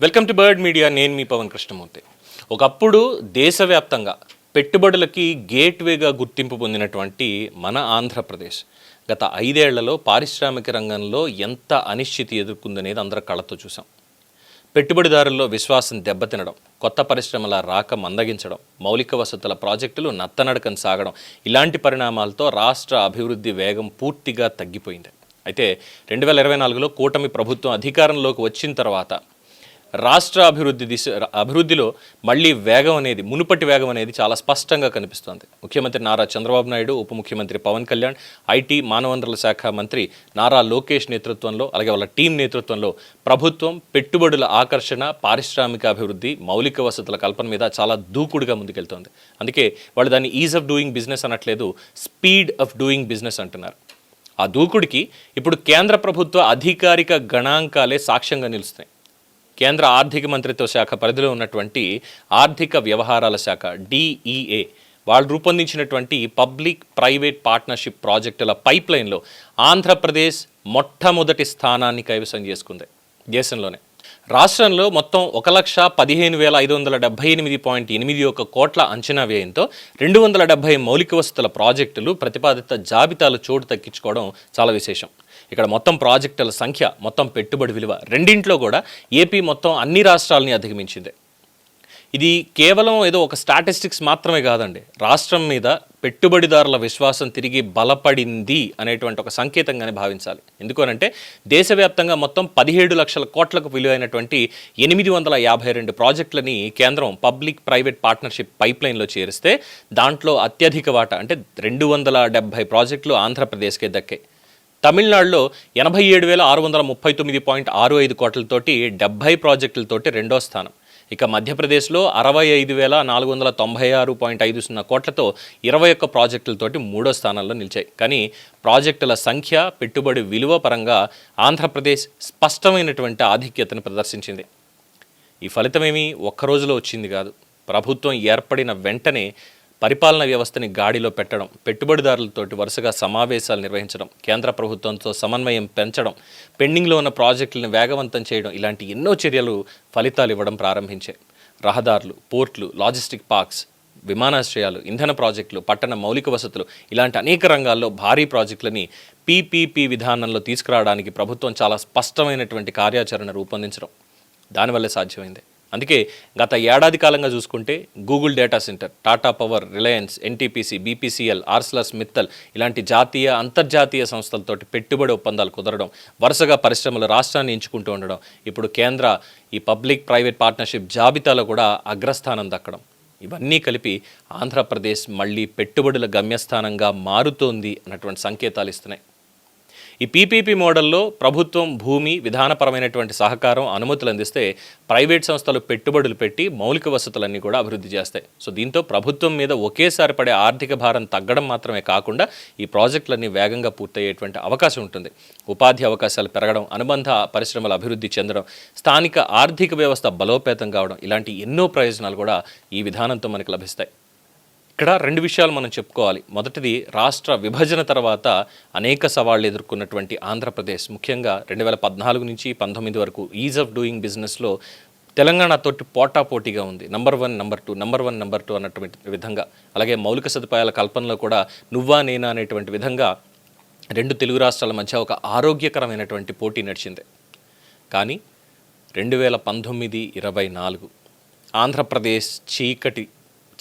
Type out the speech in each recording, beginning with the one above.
Welcome to bird media. నేను మీ పవన్ కృష్ణమూర్తి. ఒకప్పుడు దేశవ్యాప్తంగా పెట్టుబడులకి గేట్వేగా గుర్తింపు పొందినటువంటి మన ఆంధ్రప్రదేశ్ గత 5 ఏళ్లలో పారిశ్రామిక రంగంలో ఎంత అనిశ్చితి ఎదుర్కొందనేది అందరూ కళ్ళతో చూసాం. పెట్టుబడిదారుల్లో విశ్వాసం దెబ్బతినడం, కొత్త పరిశ్రమల రాక మందగించడం, మౌలిక వసతుల ప్రాజెక్టులు నత్తనడకన సాగడం, ఇలాంటి పరిణామాలతో రాష్ట్ర అభివృద్ధి వేగం పూర్తిగా తగ్గిపోయింది. అయితే 2024లో కూటమి ప్రభుత్వం అధికారంలోకి వచ్చిన తర్వాత రాష్ట్ర అభివృద్ధిలో మళ్ళీ వేగం అనేది, మునుపటి వేగం అనేది చాలా స్పష్టంగా కనిపిస్తోంది. ముఖ్యమంత్రి నారా చంద్రబాబు నాయుడు, ఉప ముఖ్యమంత్రి పవన్ కళ్యాణ్, ఐటీ మానవ వనరుల శాఖ మంత్రి నారా లోకేష్ నేతృత్వంలో, అలాగే వాళ్ళ టీం నేతృత్వంలో ప్రభుత్వం పెట్టుబడుల ఆకర్షణ, పారిశ్రామిక అభివృద్ధి, మౌలిక వసతుల కల్పన మీద చాలా దూకుడుగా ముందుకెళ్తోంది. అందుకే వాళ్ళు దాన్ని ఈజ్ ఆఫ్ డూయింగ్ బిజినెస్ అనట్లేదు, స్పీడ్ ఆఫ్ డూయింగ్ బిజినెస్ అంటున్నారు. ఆ దూకుడికి ఇప్పుడు కేంద్ర ప్రభుత్వ అధికారిక గణాంకాలే సాక్ష్యంగా నిలుస్తాయి. కేంద్ర ఆర్థిక మంత్రిత్వ శాఖ పరిధిలో ఉన్నటువంటి ఆర్థిక వ్యవహారాల శాఖ DEA వాళ్ళు రూపొందించినటువంటి పబ్లిక్ ప్రైవేట్ పార్ట్నర్షిప్ ప్రాజెక్టుల పైప్లైన్లో ఆంధ్రప్రదేశ్ మొట్టమొదటి స్థానాన్ని కైవసం చేసుకుంది దేశంలోనే. రాష్ట్రంలో మొత్తం 1,15,578.81 కోట్ల అంచనా వ్యయంతో 270 మౌలిక వసతుల ప్రాజెక్టులు ప్రతిపాదిత జాబితాలో చోటు దక్కించుకోవడం చాలా విశేషం. ఇక్కడ మొత్తం ప్రాజెక్టుల సంఖ్య, మొత్తం పెట్టుబడి విలువ రెండింట్లో కూడా ఏపీ మొత్తం అన్ని రాష్ట్రాలని అధిగమించింది. ఇది కేవలం ఏదో ఒక స్టాటిస్టిక్స్ మాత్రమే కాదండి, రాష్ట్రం మీద పెట్టుబడిదారుల విశ్వాసం తిరిగి బలపడింది అనేటువంటి ఒక సంకేతంగానే భావించాలి. ఎందుకనంటే దేశవ్యాప్తంగా మొత్తం 17 లక్షల కోట్లకు విలువైనటువంటి 852 ప్రాజెక్టులని కేంద్రం పబ్లిక్ ప్రైవేట్ పార్ట్నర్షిప్ పైప్లైన్లో చేరిస్తే దాంట్లో అత్యధిక వాటా అంటే 270 ప్రాజెక్టులు ఆంధ్రప్రదేశ్కే దక్కాయి. తమిళనాడులో 87,639.65 కోట్లతోటి 70 ప్రాజెక్టులతోటి రెండో స్థానం. ఇక మధ్యప్రదేశ్లో 65,496.50 కోట్లతో 21 ప్రాజెక్టులతోటి మూడో స్థానంలో నిలిచాయి. కానీ ప్రాజెక్టుల సంఖ్య, పెట్టుబడి విలువ పరంగా ఆంధ్రప్రదేశ్ స్పష్టమైనటువంటి ఆధిక్యతను ప్రదర్శించింది. ఈ ఫలితమేమీ ఒక్క రోజులో వచ్చింది కాదు. ప్రభుత్వం ఏర్పడిన వెంటనే పరిపాలన వ్యవస్థని గాడిలో పెట్టడం, పెట్టుబడిదారులతోటి వరుసగా సమావేశాలు నిర్వహించడం, కేంద్ర ప్రభుత్వంతో సమన్వయం పెంచడం, పెండింగ్లో ఉన్న ప్రాజెక్టులను వేగవంతం చేయడం, ఇలాంటి ఎన్నో చర్యలు ఫలితాలు ఇవ్వడం ప్రారంభించాయి. రహదారులు, పోర్ట్లు, లాజిస్టిక్ పార్క్స్, విమానాశ్రయాలు, ఇంధన ప్రాజెక్టులు, పట్టణ మౌలిక వసతులు, ఇలాంటి అనేక రంగాల్లో భారీ ప్రాజెక్టులని PPP విధానంలో తీసుకురావడానికి ప్రభుత్వం చాలా స్పష్టమైనటువంటి కార్యాచరణ రూపొందించడం దానివల్లే సాధ్యమైంది. అందుకే గత ఏడాది కాలంగా చూసుకుంటే Google data centre, Tata power, Reliance, NTPC, BPCL, Arcelor Mittal ఇలాంటి జాతీయ, అంతర్జాతీయ సంస్థలతోటి పెట్టుబడి ఒప్పందాలు కుదరడం, వరుసగా పరిశ్రమలు రాష్ట్రాన్ని ఎంచుకుంటూ ఉండడం, ఇప్పుడు కేంద్ర ఈ పబ్లిక్ ప్రైవేట్ పార్ట్నర్షిప్ జాబితాలో కూడా అగ్రస్థానం దక్కడం, ఇవన్నీ కలిపి ఆంధ్రప్రదేశ్ మళ్ళీ పెట్టుబడుల గమ్యస్థానంగా మారుతోంది అన్నటువంటి సంకేతాలు ఇస్తున్నాయి. ఈ PPP మోడల్లో ప్రభుత్వం భూమి, విధానపరమైనటువంటి సహకారం, అనుమతులు అందిస్తే ప్రైవేట్ సంస్థలు పెట్టుబడులు పెట్టి మౌలిక వసతులన్నీ కూడా అభివృద్ధి చేస్తాయి. సో దీంతో ప్రభుత్వం మీద ఒకేసారి పడే ఆర్థిక భారం తగ్గడం మాత్రమే కాకుండా ఈ ప్రాజెక్టులన్నీ వేగంగా పూర్తయ్యేటువంటి అవకాశం ఉంటుంది. ఉపాధి అవకాశాలు పెరగడం, అనుబంధ పరిశ్రమల అభివృద్ధి చెందడం, స్థానిక ఆర్థిక వ్యవస్థ బలోపేతం కావడం, ఇలాంటి ఎన్నో ప్రయోజనాలు కూడా ఈ విధానంతో మనకు లభిస్తాయి. ఇక్కడ 2 విషయాలు మనం చెప్పుకోవాలి. మొదటిది, రాష్ట్ర విభజన తర్వాత అనేక సవాళ్లు ఎదుర్కొన్నటువంటి ఆంధ్రప్రదేశ్ ముఖ్యంగా 2014 నుంచి 19 వరకు ఈజ్ ఆఫ్ డూయింగ్ బిజినెస్లో తెలంగాణతోటి పోటాపోటీగా ఉంది. నంబర్ 1, నంబర్ 2 అన్నటువంటి విధంగా. అలాగే మౌలిక సదుపాయాల కల్పనలో కూడా నువ్వా నేనా అనేటువంటి విధంగా 2 తెలుగు రాష్ట్రాల మధ్య ఒక ఆరోగ్యకరమైనటువంటి పోటీ నడిచింది. కానీ 2019-24 ఆంధ్రప్రదేశ్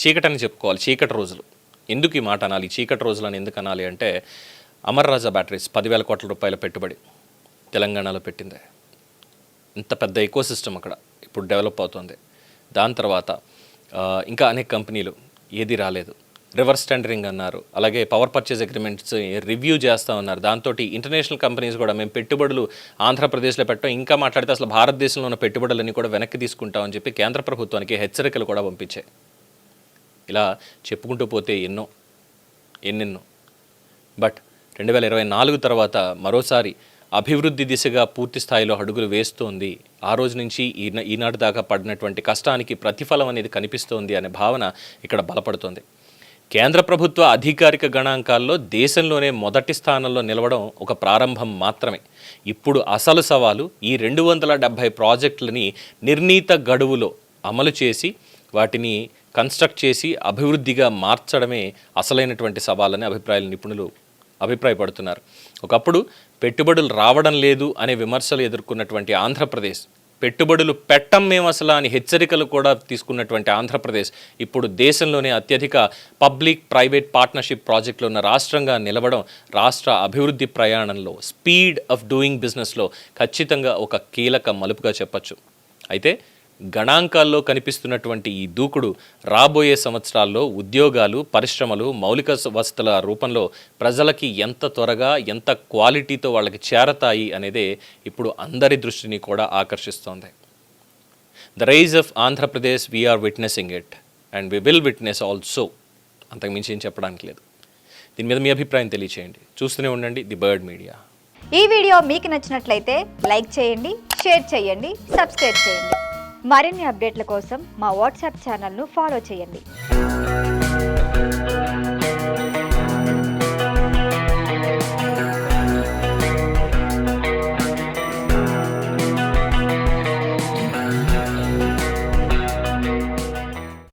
చీకటని చెప్పుకోవాలి, చీకటి రోజులు. ఎందుకు ఈ మాట అనాలి, చీకటి రోజులు అని ఎందుకు అనాలి అంటే, అమర్ రాజా బ్యాటరీస్ 10,000 కోట్ల రూపాయల పెట్టుబడి తెలంగాణలో పెట్టింది. ఇంత పెద్ద ఎకోసిస్టమ్ అక్కడ ఇప్పుడు డెవలప్ అవుతుంది. దాని తర్వాత ఇంకా అనేక కంపెనీలు, ఏది రాలేదు. రివర్స్ టెండరింగ్ అన్నారు, అలాగే పవర్ పర్చేజ్ అగ్రిమెంట్స్ రివ్యూ చేస్తూ ఉన్నారు. దాంతో ఇంటర్నేషనల్ కంపెనీస్ కూడా మేము పెట్టుబడులు ఆంధ్రప్రదేశ్లో పెట్టాం, ఇంకా మాట్లాడితే అసలు భారతదేశంలో ఉన్న పెట్టుబడులన్నీ కూడా వెనక్కి తీసుకుంటామని చెప్పి కేంద్ర ప్రభుత్వానికి హెచ్చరికలు కూడా పంపించాయి. ఇలా చెప్పుకుంటూ పోతే ఎన్నెన్నో. బట్ 2024 తర్వాత మరోసారి అభివృద్ధి దిశగా పూర్తి స్థాయిలో అడుగులు వేస్తోంది. ఆ రోజు నుంచి ఈనాటి దాకా పడినటువంటి కష్టానికి ప్రతిఫలం అనేది కనిపిస్తోంది అనే భావన ఇక్కడ బలపడుతోంది. కేంద్ర ప్రభుత్వ అధికారిక గణాంకాల్లో దేశంలోనే మొదటి స్థానంలో నిలవడం ఒక ప్రారంభం మాత్రమే. ఇప్పుడు అసలు సవాలు ఈ 270 ప్రాజెక్టులని నిర్ణీత గడువులో అమలు చేసి వాటిని కన్స్ట్రక్ట్ చేసి అభివృద్ధిగా మార్చడమే అసలైనటువంటి సవాలని నిపుణులు అభిప్రాయపడుతున్నారు. ఒకప్పుడు పెట్టుబడులు రావడం లేదు అనే విమర్శలు ఎదుర్కొన్నటువంటి ఆంధ్రప్రదేశ్, పెట్టుబడులు పెట్టం మేము అసలు అని హెచ్చరికలు కూడా తీసుకున్నటువంటి ఆంధ్రప్రదేశ్ ఇప్పుడు దేశంలోనే అత్యధిక పబ్లిక్ ప్రైవేట్ పార్ట్నర్షిప్ ప్రాజెక్టులు ఉన్న రాష్ట్రంగా నిలవడం రాష్ట్ర అభివృద్ధి ప్రయాణంలో, స్పీడ్ ఆఫ్ డూయింగ్ బిజినెస్లో ఖచ్చితంగా ఒక కీలక మలుపుగా చెప్పచ్చు. అయితే గణాంకాల్లో కనిపిస్తున్నటువంటి ఈ దూకుడు రాబోయే సంవత్సరాల్లో ఉద్యోగాలు, పరిశ్రమలు, మౌలిక వసతుల రూపంలో ప్రజలకి ఎంత త్వరగా, ఎంత క్వాలిటీతో వాళ్ళకి చేరతాయి అనేదే ఇప్పుడు అందరి దృష్టిని కూడా ఆకర్షిస్తోంది. The rise of Andhra Pradesh we are witnessing it and we will witness also. అంతకుమించి ఏం చెప్పడానికి లేదు. దీని మీద మీ అభిప్రాయం తెలియచేయండి. చూస్తూనే ఉండండి ది బర్డ్ మీడియా. ఈ వీడియో మీకు నచ్చినట్లయితే లైక్ చేయండి, షేర్ చేయండి, సబ్స్క్రైబ్ చేయండి. మరిన్ని అప్డేట్ల కోసం మా వాట్సాప్ ఛానల్ను ఫాలో చేయండి.